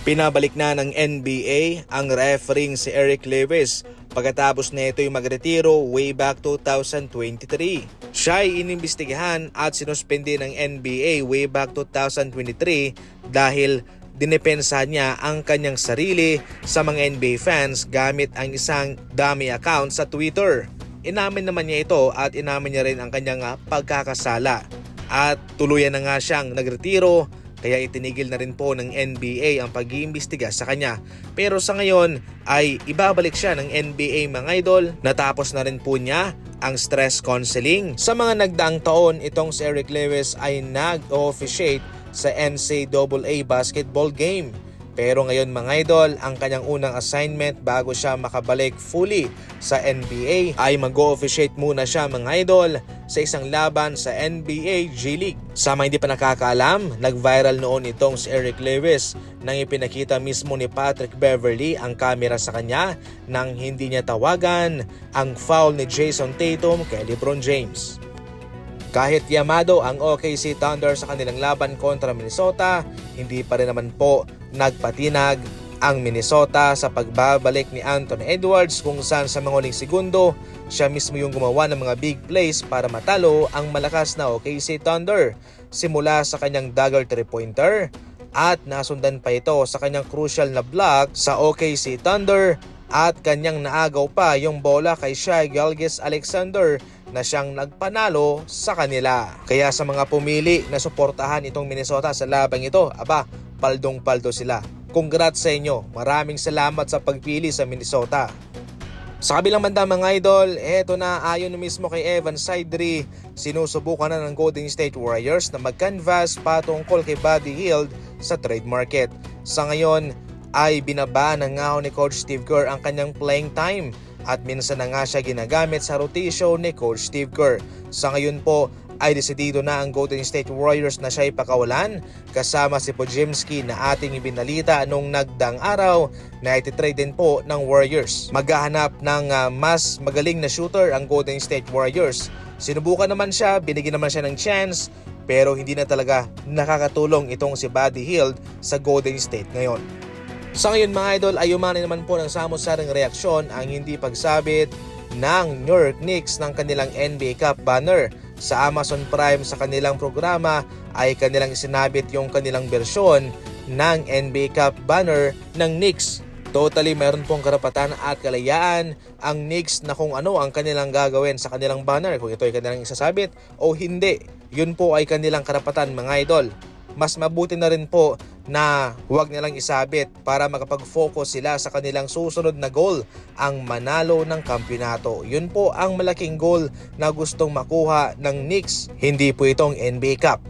Pinabalik na ng NBA ang refereeing si Eric Lewis pagkatapos na ito'y magretiro way back 2023. Siya ay inimbestigahan at sinuspende ng NBA way back 2023 dahil dinepensa niya ang kanyang sarili sa mga NBA fans gamit ang isang dummy account sa Twitter. Inamin naman niya ito at inamin niya rin ang kanyang pagkakasala at tuluyan na nga siyang nagretiro. Kaya itinigil na rin po ng NBA ang pag-iimbestiga sa kanya. Pero sa ngayon ay ibabalik siya ng NBA mga idol. Natapos na rin po niya ang stress counseling. Sa mga nagdaang taon, itong si Eric Lewis ay nag-officiate sa NCAA basketball game. Pero ngayon mga idol, ang kanyang unang assignment bago siya makabalik fully sa NBA ay mag-officiate muna siya mga idol sa isang laban sa NBA G League. Sa mga hindi pa nakakaalam, nag-viral noon itong si Eric Lewis nang ipinakita mismo ni Patrick Beverley ang kamera sa kanya nang hindi niya tawagan ang foul ni Jason Tatum kay LeBron James. Kahit yamado ang OKC Thunder sa kanilang laban kontra Minnesota, hindi pa rin naman po nagpatinag ang Minnesota sa pagbabalik ni Anthony Edwards kung saan sa mga huling segundo, siya mismo yung gumawa ng mga big plays para matalo ang malakas na OKC Thunder. Simula sa kanyang dagger 3-pointer at nasundan pa ito sa kanyang crucial na block sa OKC Thunder at kanyang naagaw pa yung bola kay Shai Gilgeous-Alexander na siyang nagpanalo sa kanila. Kaya sa mga pumili na suportahan itong Minnesota sa labang ito, paldong-paldo sila. Congrats sa inyo. Maraming salamat sa pagpili sa Minnesota. Sa kabilang banda mga idol, eto na ayon mismo kay Evan Sidri, sinusubukan na ng Golden State Warriors na mag-canvas patungkol kay Buddy Hield sa trade market. Sa ngayon ay binaba na nga ni Coach Steve Kerr ang kanyang playing time at minsan na nga siya ginagamit sa rotation ni Coach Steve Kerr. Sa ngayon po ay desidido na ang Golden State Warriors na siya ipakawalan kasama si Podziemski na ating ibinalita nung nagdang araw na ititrade din po ng Warriors. Maghahanap ng mas magaling na shooter ang Golden State Warriors. Sinubukan naman siya, binigyan naman siya ng chance pero hindi na talaga nakakatulong itong si Buddy Hield sa Golden State ngayon. Sa ngayon mga idol ay umani naman po ng samot-saring reaksyon ang hindi pagsabit ng New York Knicks ng kanilang NBA Cup banner. Sa Amazon Prime sa kanilang programa ay kanilang isinabit yung kanilang bersyon ng NBA Cup banner ng Knicks. Totally mayroon pong karapatan at kalayaan ang Knicks na kung ano ang kanilang gagawin sa kanilang banner, kung ito ay kanilang isasabit o hindi. Yun po ay kanilang karapatan mga idol. Mas mabuti na rin po na huwag nilang isabit para makapag-focus sila sa kanilang susunod na goal, ang manalo ng kampyonato. Yun po ang malaking goal na gustong makuha ng Knicks, hindi po itong NBA Cup.